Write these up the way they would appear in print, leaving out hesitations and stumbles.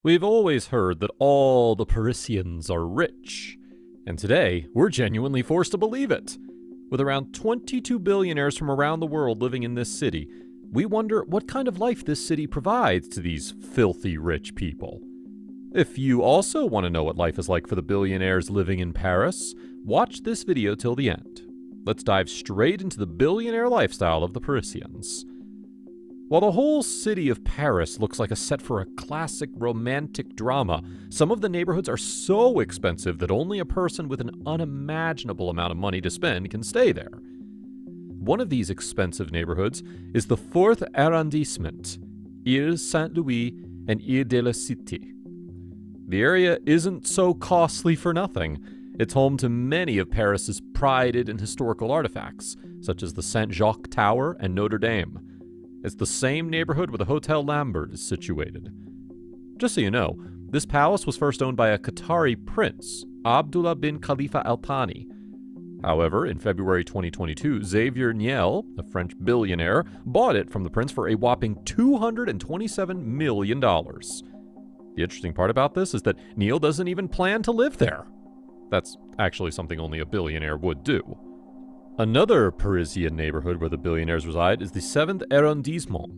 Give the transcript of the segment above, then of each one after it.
We've always heard that all the Parisians are rich, and today we're genuinely forced to believe it. With around 22 billionaires from around the world living in this city, we wonder what kind of life this city provides to these filthy rich people. If you also want to know what life is like for the billionaires living in Paris, watch this video till the end. Let's dive straight into the billionaire lifestyle of the Parisians. While the whole city of Paris looks like a set for a classic romantic drama, some of the neighborhoods are so expensive that only a person with an unimaginable amount of money to spend can stay there. One of these expensive neighborhoods is the 4th arrondissement, Ile Saint-Louis and Ile de la Cité. The area isn't so costly for nothing. It's home to many of Paris's prided and historical artifacts, such as the Saint-Jacques Tower and Notre Dame. It's the same neighborhood where the Hotel Lambert is situated. Just so you know, this palace was first owned by a Qatari prince, Abdullah bin Khalifa Al Thani. However, in February 2022, Xavier Niel, a French billionaire, bought it from the prince for a whopping $227 million. The interesting part about this is that Niel doesn't even plan to live there. That's actually something only a billionaire would do. Another Parisian neighborhood where the billionaires reside is the 7th arrondissement,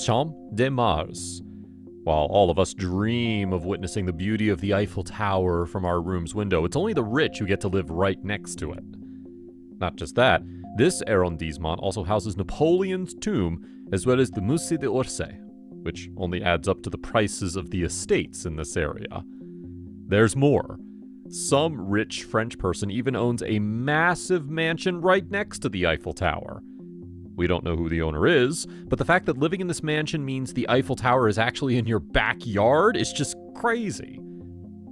Champ de Mars. While all of us dream of witnessing the beauty of the Eiffel Tower from our room's window, it's only the rich who get to live right next to it. Not just that, this arrondissement also houses Napoleon's tomb, as well as the Musée d'Orsay, which only adds up to the prices of the estates in this area. There's more. Some rich French person even owns a massive mansion right next to the Eiffel Tower. We don't know who the owner is, but the fact that living in this mansion means the Eiffel Tower is actually in your backyard is just crazy.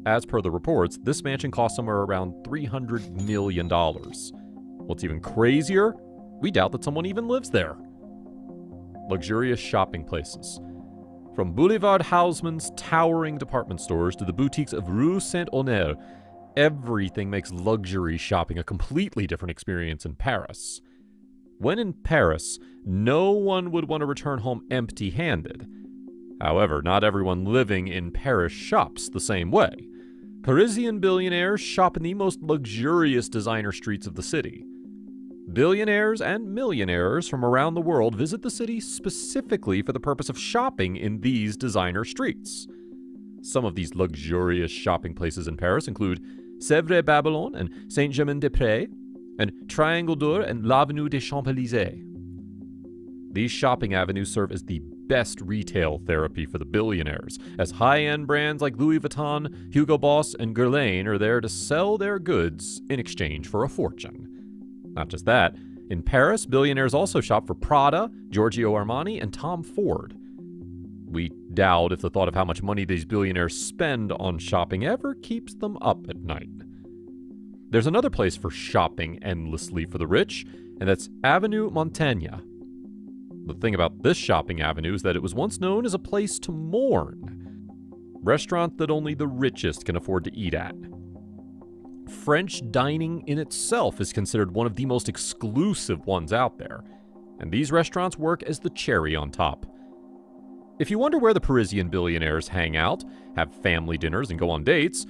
As per the reports, this mansion costs somewhere around $300 million. What's even crazier? We doubt that someone even lives there. Luxurious shopping places. From Boulevard Haussmann's towering department stores to the boutiques of Rue Saint-Honore, everything makes luxury shopping a completely different experience in Paris. When in Paris, no one would want to return home empty-handed. However, not everyone living in Paris shops the same way. Parisian billionaires shop in the most luxurious designer streets of the city. Billionaires and millionaires from around the world visit the city specifically for the purpose of shopping in these designer streets. Some of these luxurious shopping places in Paris include Sèvres Babylon and Saint-Germain-des-Prés, and Triangle d'Or and l'Avenue des Champs-Élysées. These shopping avenues serve as the best retail therapy for the billionaires, as high-end brands like Louis Vuitton, Hugo Boss, and Guerlain are there to sell their goods in exchange for a fortune. Not just that, in Paris, billionaires also shop for Prada, Giorgio Armani, and Tom Ford. We doubt if the thought of how much money these billionaires spend on shopping ever keeps them up at night. There's another place for shopping endlessly for the rich, and that's Avenue Montaigne. The thing about this shopping avenue is that it was once known as a place to mourn. Restaurant that only the richest can afford to eat at. French dining in itself is considered one of the most exclusive ones out there, and these restaurants work as the cherry on top. If you wonder where the Parisian billionaires hang out, have family dinners, and go on dates,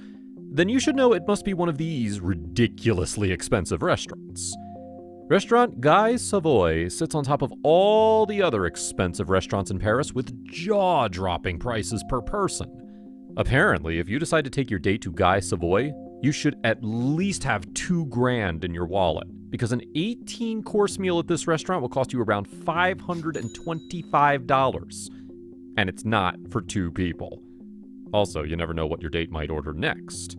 then you should know it must be one of these ridiculously expensive restaurants. Restaurant Guy Savoy sits on top of all the other expensive restaurants in Paris with jaw-dropping prices per person. Apparently, if you decide to take your date to Guy Savoy, you should at least have $2,000 in your wallet, because an 18-course meal at this restaurant will cost you around $525. And it's not for two people. Also, you never know what your date might order next.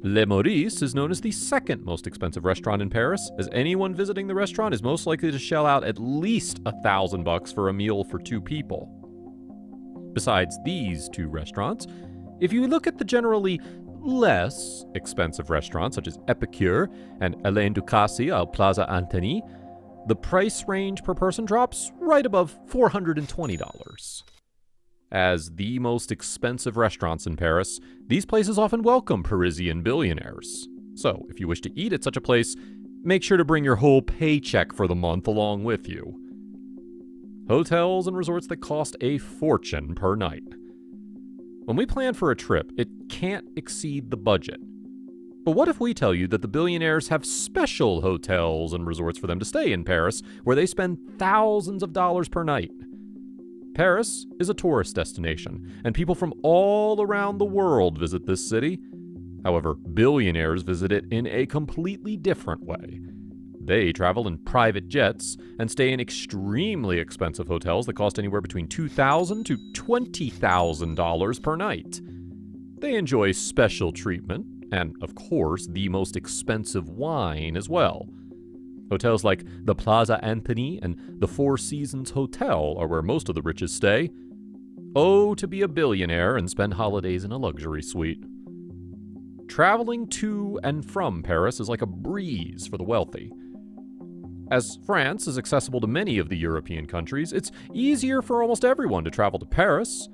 Le Maurice is known as the second most expensive restaurant in Paris, as anyone visiting the restaurant is most likely to shell out at least $1,000 for a meal for two people. Besides these two restaurants, if you look at the generally less expensive restaurants such as Epicure and Alain Ducasse au Plaza Antony, the price range per person drops right above $420. As the most expensive restaurants in Paris, these places often welcome Parisian billionaires. So, if you wish to eat at such a place, make sure to bring your whole paycheck for the month along with you. Hotels and resorts that cost a fortune per night. When we plan for a trip, it can't exceed the budget. But what if we tell you that the billionaires have special hotels and resorts for them to stay in Paris, where they spend thousands of dollars per night? Paris is a tourist destination, and people from all around the world visit this city. However, billionaires visit it in a completely different way. They travel in private jets and stay in extremely expensive hotels that cost anywhere between $2,000 to $20,000 per night. They enjoy special treatment, and, of course, the most expensive wine as well. Hotels like the Plaza Anthony and the Four Seasons Hotel are where most of the riches stay. Oh, to be a billionaire and spend holidays in a luxury suite. Traveling to and from Paris is like a breeze for the wealthy. As France is accessible to many of the European countries, it's easier for almost everyone to travel to Paris.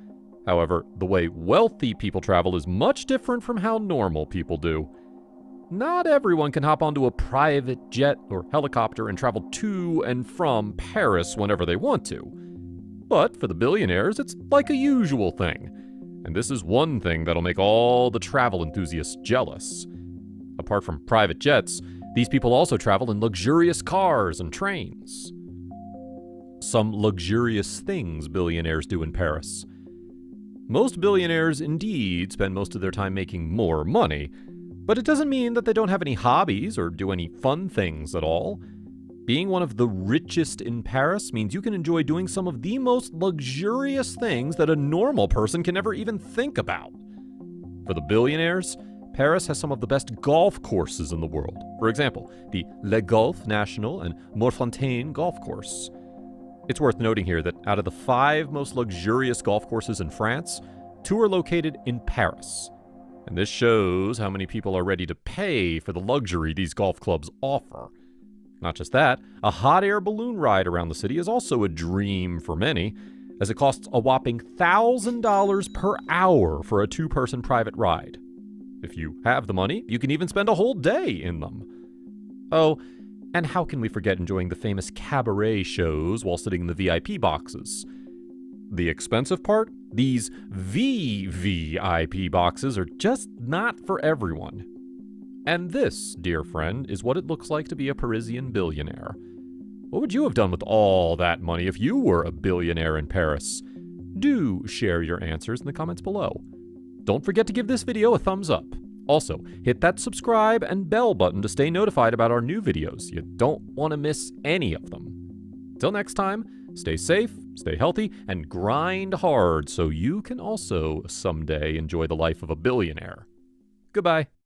However, the way wealthy people travel is much different from how normal people do. Not everyone can hop onto a private jet or helicopter and travel to and from Paris whenever they want to. But for the billionaires, it's like a usual thing. And this is one thing that'll make all the travel enthusiasts jealous. Apart from private jets, these people also travel in luxurious cars and trains. Some luxurious things billionaires do in Paris. Most billionaires indeed spend most of their time making more money, but it doesn't mean that they don't have any hobbies or do any fun things at all. Being one of the richest in Paris means you can enjoy doing some of the most luxurious things that a normal person can never even think about. For the billionaires, Paris has some of the best golf courses in the world. For example, the Le Golf National and Morfontaine golf course. It's worth noting here that out of the 5 most luxurious golf courses in France, 2 are located in Paris. And this shows how many people are ready to pay for the luxury these golf clubs offer. Not just that, a hot air balloon ride around the city is also a dream for many, as it costs a whopping $1,000 per hour for a 2-person private ride. If you have the money, you can even spend a whole day in them. Oh, and how can we forget enjoying the famous cabaret shows while sitting in the VIP boxes? The expensive part? These VVIP boxes are just not for everyone. And this, dear friend, is what it looks like to be a Parisian billionaire. What would you have done with all that money if you were a billionaire in Paris? Do share your answers in the comments below. Don't forget to give this video a thumbs up. Also, hit that subscribe and bell button to stay notified about our new videos. You don't want to miss any of them. Till next time, stay safe, stay healthy, and grind hard so you can also someday enjoy the life of a billionaire. Goodbye.